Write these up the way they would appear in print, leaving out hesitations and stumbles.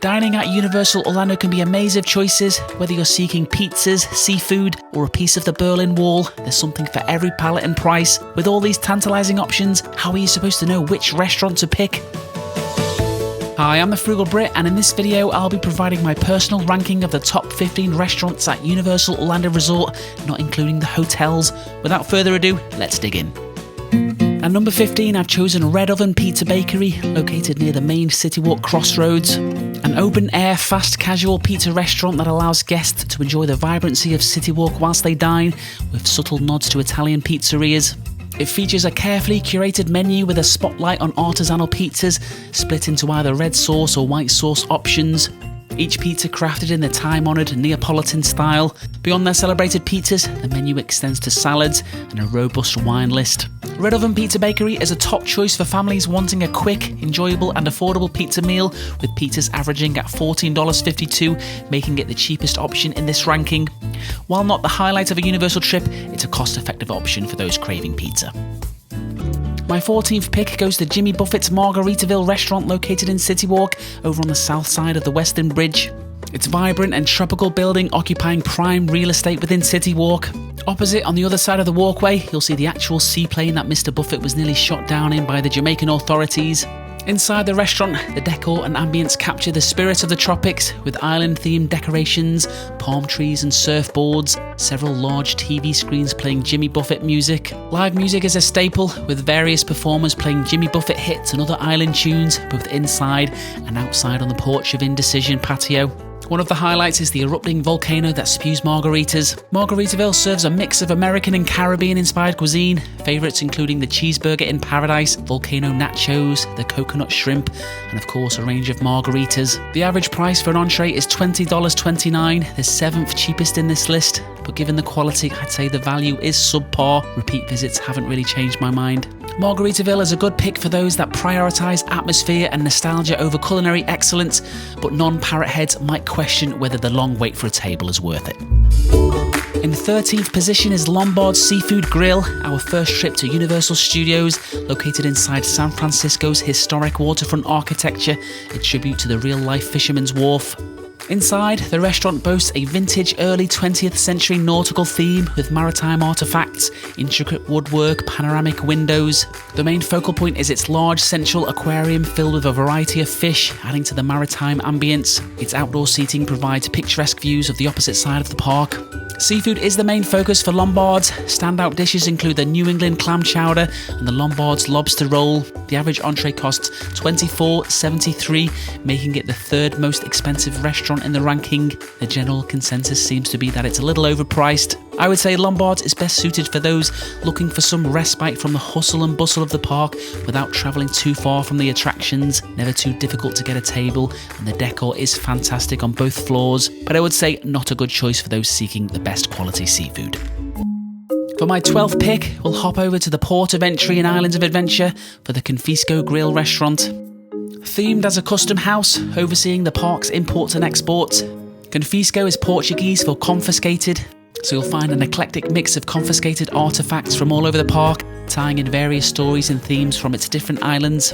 Dining at Universal Orlando can be a maze of choices. Whether you're seeking pizzas, seafood, or a piece of the Berlin Wall, there's something for every palate and price. With all these tantalising options, how are you supposed to know which restaurant to pick? Hi, I'm the Frugal Brit, and in this video I'll be providing my personal ranking of the top 15 restaurants at Universal Orlando Resort, not including the hotels. Without further ado, let's dig in. At number 15, I've chosen Red Oven Pizza Bakery, located near the main Citywalk crossroads. An open-air, fast-casual pizza restaurant that allows guests to enjoy the vibrancy of Citywalk whilst they dine, with subtle nods to Italian pizzerias. It features a carefully curated menu with a spotlight on artisanal pizzas, split into either red sauce or white sauce options. Each pizza crafted in the time-honoured Neapolitan style. Beyond their celebrated pizzas, the menu extends to salads and a robust wine list. Red Oven Pizza Bakery is a top choice for families wanting a quick, enjoyable and affordable pizza meal, with pizzas averaging at $14.52, making it the cheapest option in this ranking. While not the highlight of a Universal trip, it's a cost-effective option for those craving pizza. My 14th pick goes to Jimmy Buffett's Margaritaville restaurant located in Citywalk, over on the south side of the Western Bridge. Its vibrant and tropical building occupying prime real estate within Citywalk. Opposite, on the other side of the walkway, you'll see the actual seaplane that Mr. Buffett was nearly shot down in by the Jamaican authorities. Inside the restaurant, the decor and ambience capture the spirit of the tropics, with island-themed decorations, palm trees and surfboards, several large TV screens playing Jimmy Buffett music. Live music is a staple, with various performers playing Jimmy Buffett hits and other island tunes, both inside and outside on the porch of Indecision patio. One of the highlights is the erupting volcano that spews margaritas. Margaritaville serves a mix of American and Caribbean-inspired cuisine, favourites including the cheeseburger in paradise, volcano nachos, the coconut shrimp, and of course a range of margaritas. The average price for an entree is $20.29, the 7th cheapest in this list, but given the quality, I'd say the value is subpar. Repeat visits haven't really changed my mind. Margaritaville is a good pick for those that prioritise atmosphere and nostalgia over culinary excellence, but non-parrot heads might question whether the long wait for a table is worth it. In 13th position is Lombard Seafood Grill, our first trip to Universal Studios, located inside San Francisco's historic waterfront architecture, a tribute to the real-life Fisherman's Wharf. Inside, the restaurant boasts a vintage early 20th century nautical theme with maritime artefacts, intricate woodwork, panoramic windows. The main focal point is its large central aquarium filled with a variety of fish, adding to the maritime ambience. Its outdoor seating provides picturesque views of the opposite side of the park. Seafood is the main focus for Lombard's. Standout dishes include the New England clam chowder and the Lombard's lobster roll. The average entree costs $24.73, making it the third most expensive restaurant in the ranking. The general consensus seems to be that it's a little overpriced. I would say Lombard's is best suited for those looking for some respite from the hustle and bustle of the park without travelling too far from the attractions. Never too difficult to get a table, and the decor is fantastic on both floors, but I would say not a good choice for those seeking the best quality seafood. For my 12th pick, we'll hop over to the Port of Entry and Islands of Adventure for the Confisco Grille restaurant. Themed as a custom house, overseeing the park's imports and exports, Confisco is Portuguese for confiscated, so you'll find an eclectic mix of confiscated artefacts from all over the park, tying in various stories and themes from its different islands.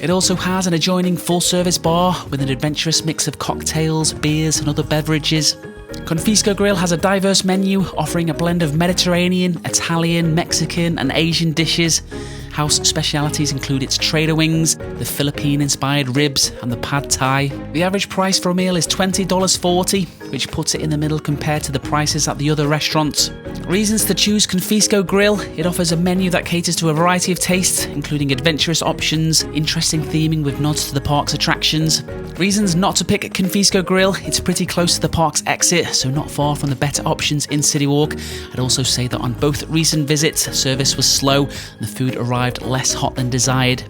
It also has an adjoining full-service bar with an adventurous mix of cocktails, beers and other beverages. Confisco Grille has a diverse menu offering a blend of Mediterranean, Italian, Mexican and Asian dishes. House specialities include its trader wings, the Philippine-inspired ribs and the pad thai. The average price for a meal is $20.40, which puts it in the middle compared to the prices at the other restaurants. Reasons to choose Confisco Grille: it offers a menu that caters to a variety of tastes, including adventurous options, interesting theming with nods to the park's attractions. Reasons not to pick Confisco Grille: it's pretty close to the park's exit, so not far from the better options in Citywalk. I'd also say that on both recent visits, service was slow and the food arrived less hot than desired.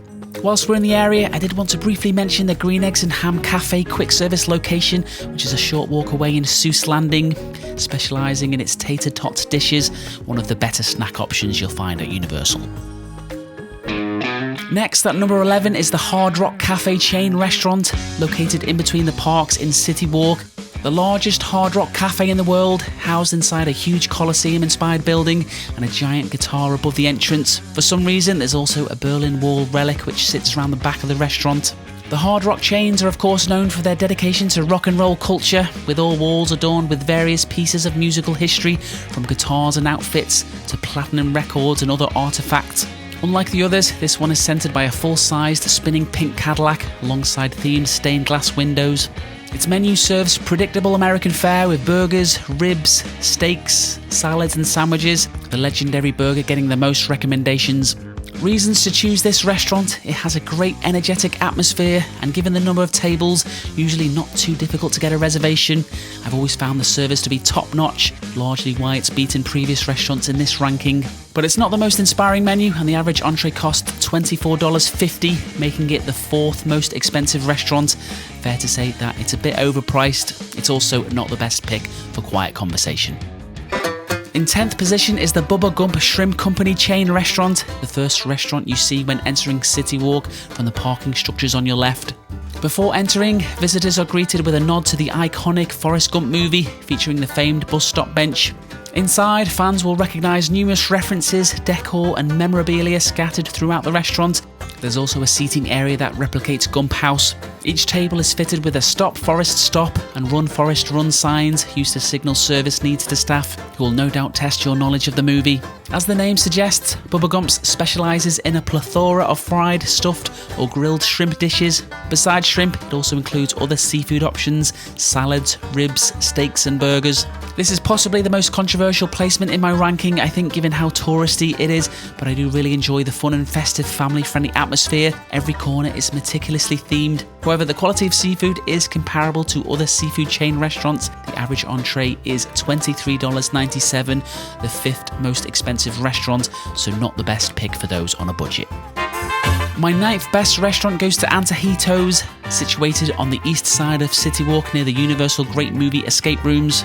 Whilst we're in the area, I did want to briefly mention the Green Eggs and Ham Cafe quick service location, which is a short walk away in Seuss Landing, specialising in its tater tot dishes, one of the better snack options you'll find at Universal. Next, at number 11 is the Hard Rock Cafe chain restaurant, located in between the parks in Citywalk. The largest Hard Rock Cafe in the world, housed inside a huge Colosseum-inspired building and a giant guitar above the entrance. For some reason, there's also a Berlin Wall relic which sits around the back of the restaurant. The Hard Rock chains are of course known for their dedication to rock and roll culture, with all walls adorned with various pieces of musical history, from guitars and outfits to platinum records and other artifacts. Unlike the others, this one is centered by a full-sized spinning pink Cadillac alongside themed stained glass windows. Its menu serves predictable American fare with burgers, ribs, steaks, salads and sandwiches, the legendary burger getting the most recommendations. Reasons to choose this restaurant: it has a great energetic atmosphere, and given the number of tables, usually not too difficult to get a reservation. I've always found the service to be top notch, largely why it's beaten previous restaurants in this ranking. But it's not the most inspiring menu, and the average entree cost $24.50, making it the 4th most expensive restaurant. Fair to say that it's a bit overpriced. It's also not the best pick for quiet conversation. In 10th position is the Bubba Gump Shrimp Company chain restaurant, the first restaurant you see when entering Citywalk from the parking structures on your left. Before entering, visitors are greeted with a nod to the iconic Forrest Gump movie featuring the famed bus stop bench. Inside, fans will recognise numerous references, decor and memorabilia scattered throughout the restaurant. There's also a seating area that replicates Gump House. Each table is fitted with a Stop Forest Stop and Run Forest Run signs used to signal service needs to staff, who will no doubt test your knowledge of the movie. As the name suggests, Bubba Gump's specialises in a plethora of fried, stuffed or grilled shrimp dishes. Besides shrimp, it also includes other seafood options, salads, ribs, steaks and burgers. This is possibly the most controversial placement in my ranking, I think, given how touristy it is, but I do really enjoy the fun and festive family-friendly atmosphere. Every corner is meticulously themed. However, the quality of seafood is comparable to other seafood chain restaurants. The average entree is $23.97, the 5th most expensive restaurant, so not the best pick for those on a budget. My 9th best restaurant goes to Antojitos, situated on the east side of Citywalk near the Universal Great Movie escape rooms.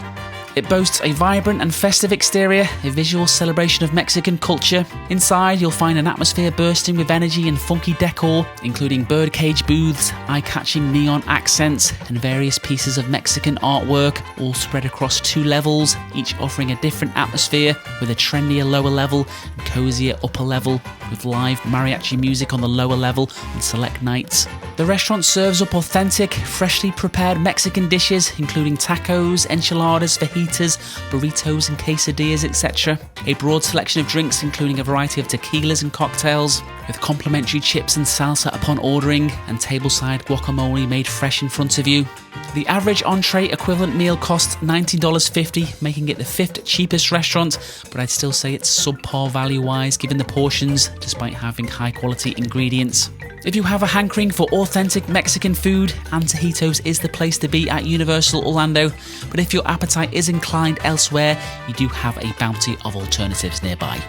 It boasts a vibrant and festive exterior, a visual celebration of Mexican culture. Inside, you'll find an atmosphere bursting with energy and funky decor, including birdcage booths, eye-catching neon accents, and various pieces of Mexican artwork, all spread across 2 levels, each offering a different atmosphere, with a trendier lower level and cozier upper level, with live mariachi music on the lower level on select nights. The restaurant serves up authentic, freshly prepared Mexican dishes, including tacos, enchiladas, fajitas, burritos and quesadillas, etc. A broad selection of drinks, including a variety of tequilas and cocktails, with complimentary chips and salsa upon ordering, and tableside guacamole made fresh in front of you. The average entree equivalent meal costs $19.50, making it the 5th cheapest restaurant, but I'd still say it's subpar value-wise given the portions, despite having high-quality ingredients. If you have a hankering for authentic Mexican food, Antojitos is the place to be at Universal Orlando, but if your appetite is inclined elsewhere, you do have a bounty of alternatives nearby.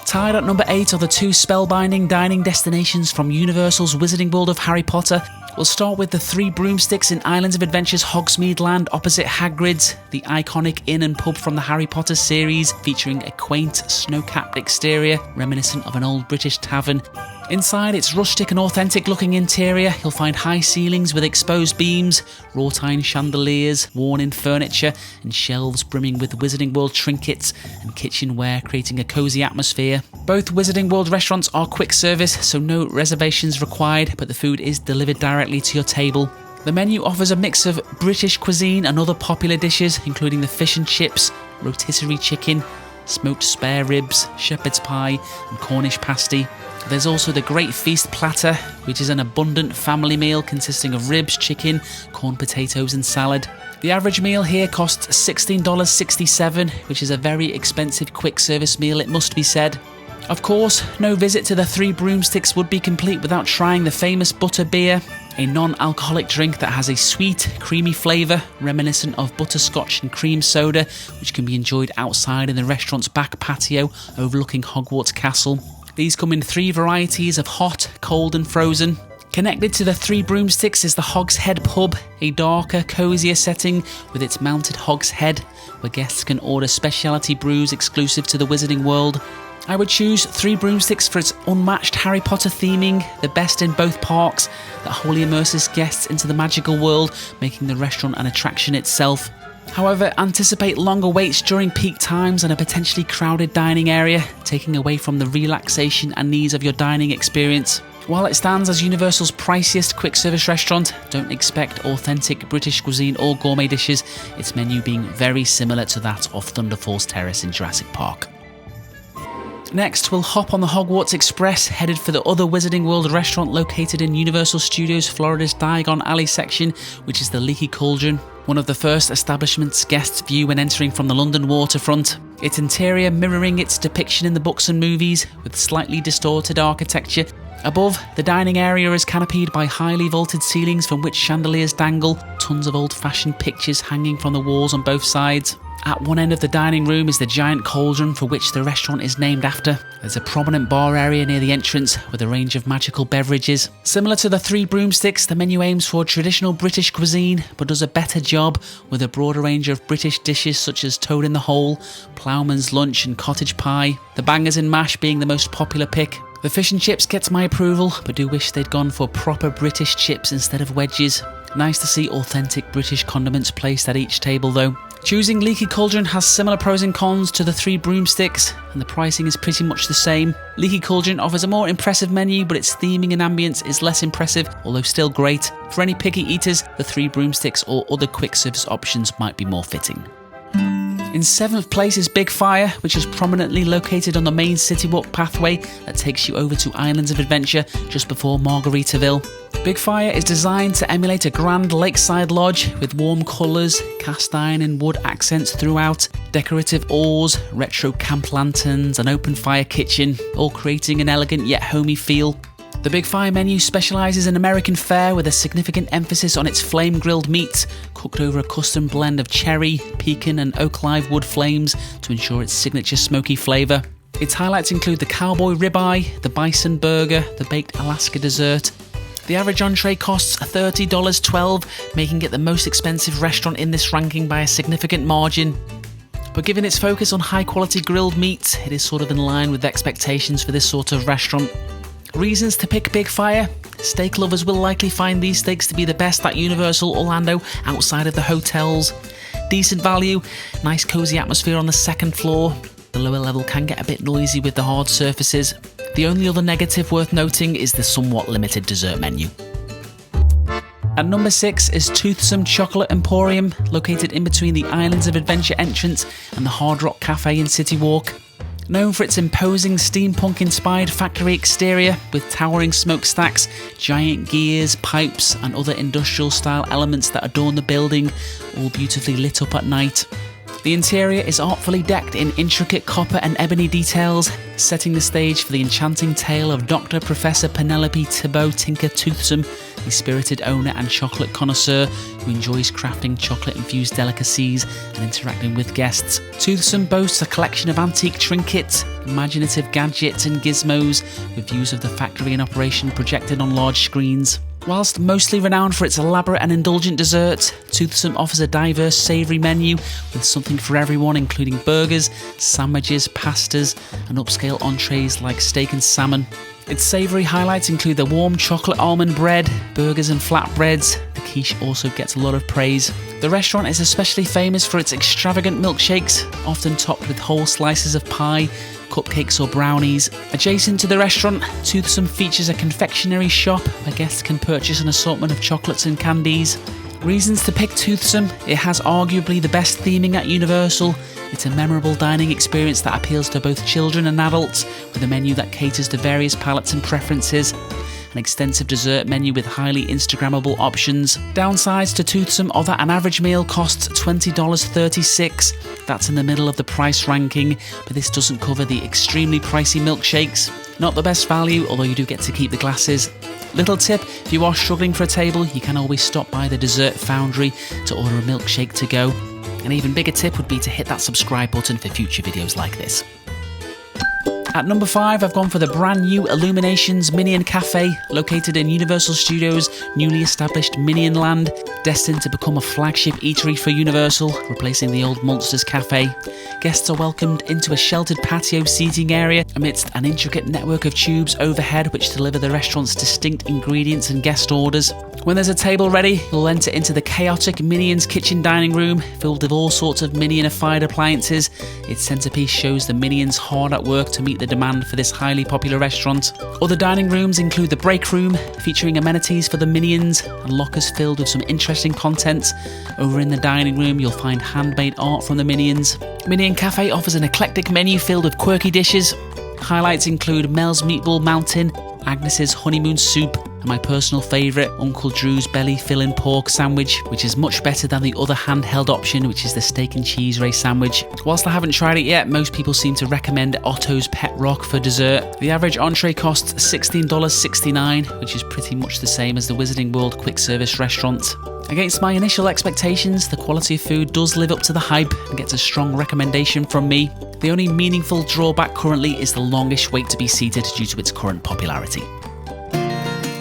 Tied at number 8 are the 2 spellbinding dining destinations from Universal's Wizarding World of Harry Potter. We'll start with the 3 Broomsticks in Islands of Adventure's Hogsmeade Land opposite Hagrid's, the iconic inn and pub from the Harry Potter series, featuring a quaint, snow-capped exterior reminiscent of an old British tavern. Inside its rustic and authentic looking interior, you'll find high ceilings with exposed beams, wrought iron chandeliers, worn-in furniture, and shelves brimming with Wizarding World trinkets and kitchenware, creating a cosy atmosphere. Both Wizarding World restaurants are quick service, so no reservations required, but the food is delivered directly to your table. The menu offers a mix of British cuisine and other popular dishes, including the fish and chips, rotisserie chicken, smoked spare ribs, shepherd's pie, and Cornish pasty. There's also the Great Feast Platter, which is an abundant family meal consisting of ribs, chicken, corn potatoes and salad. The average meal here costs $16.67, which is a very expensive quick service meal, it must be said. Of course, no visit to the 3 Broomsticks would be complete without trying the famous butter beer, a non-alcoholic drink that has a sweet, creamy flavour reminiscent of butterscotch and cream soda, which can be enjoyed outside in the restaurant's back patio overlooking Hogwarts Castle. These come in 3 varieties of hot, cold and frozen. Connected to the 3 Broomsticks is the Hog's Head pub, a darker, cosier setting with its mounted Hog's Head, where guests can order specialty brews exclusive to the Wizarding World. I would choose 3 Broomsticks for its unmatched Harry Potter theming, the best in both parks, that wholly immerses guests into the magical world, making the restaurant an attraction itself. However, anticipate longer waits during peak times and a potentially crowded dining area, taking away from the relaxation and needs of your dining experience. While it stands as Universal's priciest quick-service restaurant, don't expect authentic British cuisine or gourmet dishes, its menu being very similar to that of Thunder Falls Terrace in Jurassic Park. Next, we'll hop on the Hogwarts Express, headed for the other Wizarding World restaurant located in Universal Studios Florida's Diagon Alley section, which is the Leaky Cauldron, one of the first establishments guests view when entering from the London waterfront. Its interior mirroring its depiction in the books and movies, with slightly distorted architecture. Above, the dining area is canopied by highly vaulted ceilings from which chandeliers dangle, tons of old-fashioned pictures hanging from the walls on both sides. At one end of the dining room is the giant cauldron for which the restaurant is named after. There's a prominent bar area near the entrance with a range of magical beverages. Similar to the Three Broomsticks, the menu aims for traditional British cuisine, but does a better job with a broader range of British dishes such as toad in the hole, ploughman's lunch and cottage pie, the bangers and mash being the most popular pick. The fish and chips gets my approval, but do wish they'd gone for proper British chips instead of wedges. Nice to see authentic British condiments placed at each table though. Choosing Leaky Cauldron has similar pros and cons to the Three Broomsticks, and the pricing is pretty much the same. Leaky Cauldron offers a more impressive menu, but its theming and ambience is less impressive, although still great. For any picky eaters, the Three Broomsticks or other quick service options might be more fitting. In 7th place is BigFire, which is prominently located on the main Citywalk pathway that takes you over to Islands of Adventure just before Margaritaville. BigFire is designed to emulate a grand lakeside lodge with warm colours, cast iron and wood accents throughout, decorative oars, retro camp lanterns, an open fire kitchen, all creating an elegant yet homey feel. The BigFire menu specialises in American fare with a significant emphasis on its flame-grilled meat, cooked over a custom blend of cherry, pecan and oak live wood flames to ensure its signature smoky flavour. Its highlights include the cowboy ribeye, the bison burger, the baked Alaska dessert. The average entree costs $30.12, making it the most expensive restaurant in this ranking by a significant margin. But given its focus on high-quality grilled meat, it is sort of in line with expectations for this sort of restaurant. Reasons to pick BigFire? Steak lovers will likely find these steaks to be the best at Universal Orlando outside of the hotels. Decent value, nice cozy atmosphere on the second floor. The lower level can get a bit noisy with the hard surfaces. The only other negative worth noting is the somewhat limited dessert menu. At number 6 is Toothsome Chocolate Emporium, located in between the Islands of Adventure entrance and the Hard Rock Cafe in Citywalk. Known for its imposing steampunk-inspired factory exterior with towering smokestacks, giant gears, pipes and other industrial-style elements that adorn the building, all beautifully lit up at night. The interior is artfully decked in intricate copper and ebony details, setting the stage for the enchanting tale of Dr. Professor Penelope Thibault Tinker Toothsome, a spirited owner and chocolate connoisseur who enjoys crafting chocolate-infused delicacies and interacting with guests. Toothsome boasts a collection of antique trinkets, imaginative gadgets and gizmos, with views of the factory in operation projected on large screens. Whilst mostly renowned for its elaborate and indulgent desserts, Toothsome offers a diverse savoury menu with something for everyone, including burgers, sandwiches, pastas, and upscale entrees like steak and salmon. Its savoury highlights include the warm chocolate almond bread, burgers and flatbreads. The quiche also gets a lot of praise. The restaurant is especially famous for its extravagant milkshakes, often topped with whole slices of pie, cupcakes or brownies. Adjacent to the restaurant, Toothsome features a confectionery shop where guests can purchase an assortment of chocolates and candies. Reasons to pick Toothsome: it has arguably the best theming at Universal. It's a memorable dining experience that appeals to both children and adults, with a menu that caters to various palates and preferences. An extensive dessert menu with highly Instagrammable options. Downsides to Toothsome are that an average meal costs $20.36. That's in the middle of the price ranking, but this doesn't cover the extremely pricey milkshakes. Not the best value, although you do get to keep the glasses. Little tip, if you are struggling for a table, you can always stop by the Dessert Foundry to order a milkshake to go. An even bigger tip would be to hit that subscribe button for future videos like this. At number 5, I've gone for the brand new Illumination's Minion Cafe, located in Universal Studios' newly established Minion Land, destined to become a flagship eatery for Universal, replacing the old Monsters Cafe. Guests are welcomed into a sheltered patio seating area amidst an intricate network of tubes overhead which deliver the restaurant's distinct ingredients and guest orders. When there's a table ready, you'll enter into the chaotic Minion's kitchen dining room, filled with all sorts of Minionified appliances. Its centerpiece shows the Minions hard at work to meet the demand for this highly popular restaurant. Other dining rooms include the break room, featuring amenities for the Minions and lockers filled with some interesting content. Over in the dining room, you'll find handmade art from the Minions. Minion Cafe offers an eclectic menu filled with quirky dishes. Highlights include Mel's Meatball Mountain, Agnes's Honeymoon Soup, and my personal favourite, Uncle Drew's Belly Filling Pork Sandwich, which is much better than the other handheld option, which is the Steak and Cheese Ray Sandwich. Whilst I haven't tried it yet, most people seem to recommend Otto's Pet Rock for dessert. The average entree costs $16.69, which is pretty much the same as the Wizarding World quick service restaurant. Against my initial expectations, the quality of food does live up to the hype and gets a strong recommendation from me. The only meaningful drawback currently is the longish wait to be seated due to its current popularity.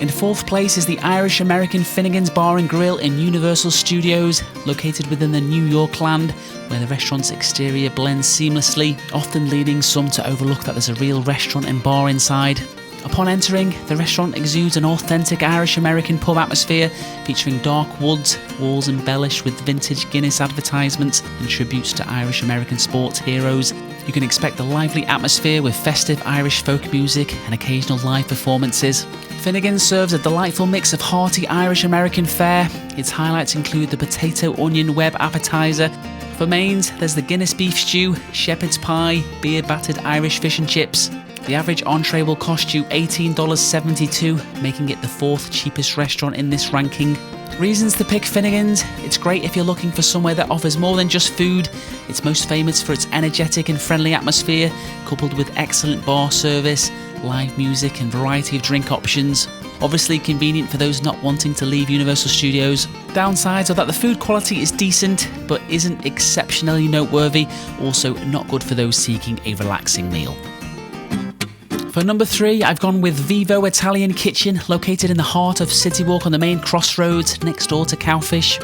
In fourth place is the Irish-American Finnegens Bar Grill in Universal Studios, located within the New York land, where the restaurant's exterior blends seamlessly, often leading some to overlook that there's a real restaurant and bar inside. Upon entering, the restaurant exudes an authentic Irish-American pub atmosphere, featuring dark woods, walls embellished with vintage Guinness advertisements and tributes to Irish-American sports heroes. You can expect a lively atmosphere with festive Irish folk music and occasional live performances. Finnegan serves a delightful mix of hearty Irish-American fare. Its highlights include the potato onion web appetizer. For mains, there's the Guinness beef stew, shepherd's pie, beer-battered Irish fish and chips. The average entree will cost you $18.72, making it the fourth cheapest restaurant in this ranking. Reasons to pick Finnegan's: it's great if you're looking for somewhere that offers more than just food. It's most famous for its energetic and friendly atmosphere, coupled with excellent bar service, live music and variety of drink options. Obviously convenient for those not wanting to leave Universal Studios. Downsides are that the food quality is decent, but isn't exceptionally noteworthy. Also not good for those seeking a relaxing meal. For number 3, I've gone with Vivo Italian Kitchen, located in the heart of Citywalk on the main crossroads, next door to Cowfish.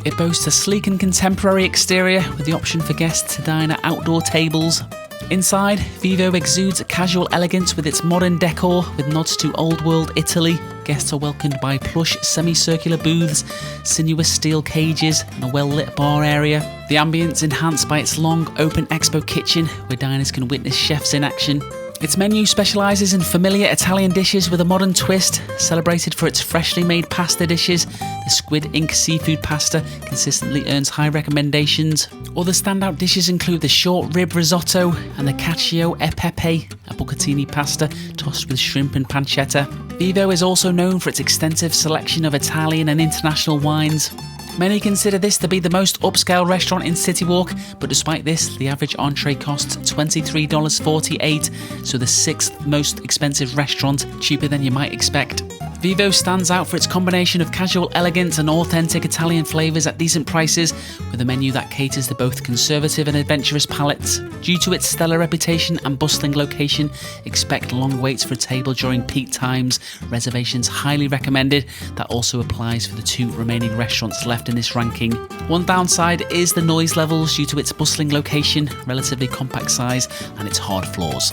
It boasts a sleek and contemporary exterior, with the option for guests to dine at outdoor tables. Inside, Vivo exudes casual elegance with its modern decor, with nods to old-world Italy. Guests are welcomed by plush, semicircular booths, sinuous steel cages, and a well-lit bar area. The ambience enhanced by its long, open expo kitchen, where diners can witness chefs in action. Its menu specialises in familiar Italian dishes with a modern twist, celebrated for its freshly made pasta dishes. The squid ink seafood pasta consistently earns high recommendations. Other standout dishes include the short rib risotto and the cacio e pepe, a bucatini pasta tossed with shrimp and pancetta. Vivo is also known for its extensive selection of Italian and international wines. Many consider this to be the most upscale restaurant in Citywalk, but despite this, the average entree costs $23.48, so the 6th most expensive restaurant, cheaper than you might expect. Vivo stands out for its combination of casual elegance and authentic Italian flavours at decent prices, with a menu that caters to both conservative and adventurous palates. Due to its stellar reputation and bustling location, expect long waits for a table during peak times. Reservations highly recommended. That also applies for the 2 remaining restaurants left in this ranking. One downside is the noise levels due to its bustling location, relatively compact size, and its hard floors.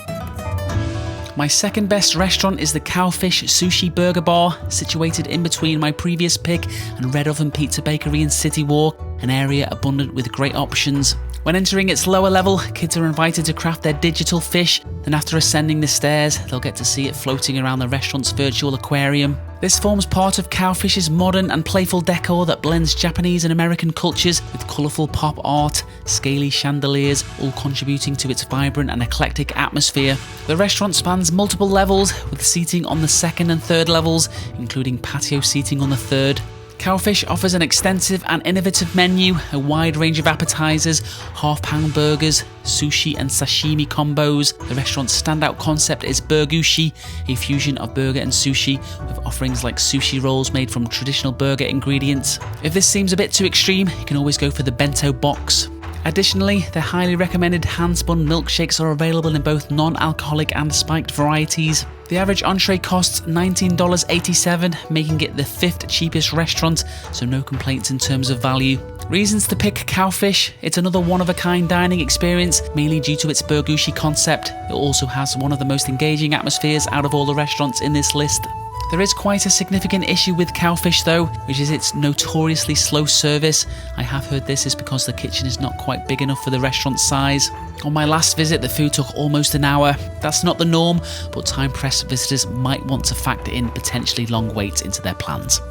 My second best restaurant is the Cowfish Sushi Burger Bar, situated in between my previous pick and Red Oven Pizza Bakery in Citywalk, an area abundant with great options. When entering its lower level, kids are invited to craft their digital fish, then after ascending the stairs, they'll get to see it floating around the restaurant's virtual aquarium. This forms part of Cowfish's modern and playful decor that blends Japanese and American cultures with colourful pop art, scaly chandeliers, all contributing to its vibrant and eclectic atmosphere. The restaurant spans multiple levels, with seating on the 2nd and 3rd levels, including patio seating on the 3rd. Cowfish offers an extensive and innovative menu, a wide range of appetizers, half-pound burgers, sushi and sashimi combos. The restaurant's standout concept is burgushi, a fusion of burger and sushi, with offerings like sushi rolls made from traditional burger ingredients. If this seems a bit too extreme, you can always go for the bento box. Additionally, their highly recommended hand-spun milkshakes are available in both non-alcoholic and spiked varieties. The average entree costs $19.87, making it the 5th cheapest restaurant, so no complaints in terms of value. Reasons to pick Cowfish. It's another one-of-a-kind dining experience, mainly due to its burgushi concept. It also has one of the most engaging atmospheres out of all the restaurants in this list. There is quite a significant issue with Cowfish though, which is its notoriously slow service. I have heard this is because the kitchen is not quite big enough for the restaurant's size. On my last visit, the food took almost an hour. That's not the norm, but time-pressed visitors might want to factor in potentially long waits into their plans.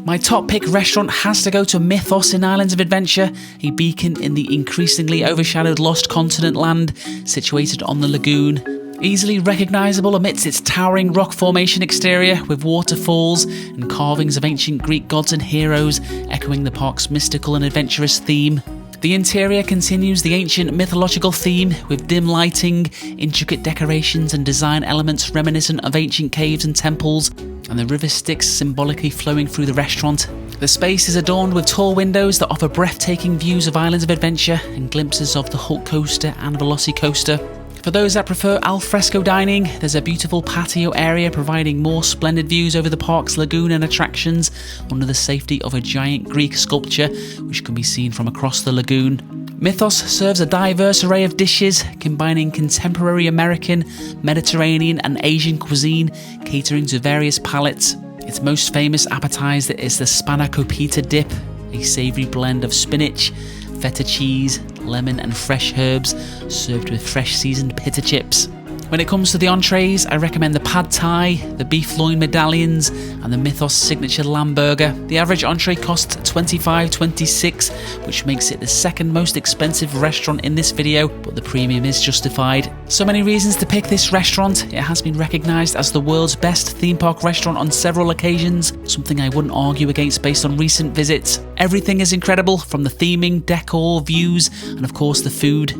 My top pick restaurant has to go to Mythos in Islands of Adventure, a beacon in the increasingly overshadowed Lost Continent land situated on the lagoon. Easily recognisable amidst its towering rock formation exterior with waterfalls and carvings of ancient Greek gods and heroes echoing the park's mystical and adventurous theme. The interior continues the ancient mythological theme with dim lighting, intricate decorations and design elements reminiscent of ancient caves and temples, and the river Styx symbolically flowing through the restaurant. The space is adorned with tall windows that offer breathtaking views of Islands of Adventure and glimpses of the Hulk Coaster and Velocicoaster. For those that prefer alfresco dining, there's a beautiful patio area providing more splendid views over the park's lagoon and attractions under the safety of a giant Greek sculpture which can be seen from across the lagoon. Mythos serves a diverse array of dishes, combining contemporary American, Mediterranean and Asian cuisine, catering to various palates. Its most famous appetizer is the spanakopita dip, a savoury blend of spinach, feta cheese, lemon and fresh herbs, served with fresh seasoned pita chips. When it comes to the entrees, I recommend the pad thai, the beef loin medallions, and the Mythos signature lamb burger. The average entree costs $25.26, which makes it the second most expensive restaurant in this video, but the premium is justified. So many reasons to pick this restaurant. It has been recognised as the world's best theme park restaurant on several occasions, something I wouldn't argue against based on recent visits. Everything is incredible, from the theming, decor, views, and of course the food.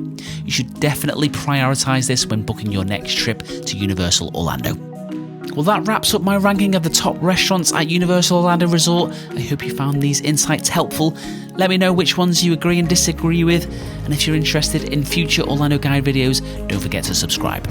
You should definitely prioritise this when booking your next trip to Universal Orlando. Well, that wraps up my ranking of the top restaurants at Universal Orlando Resort. I hope you found these insights helpful. Let me know which ones you agree and disagree with, and if you're interested in future Orlando Guide videos, don't forget to subscribe.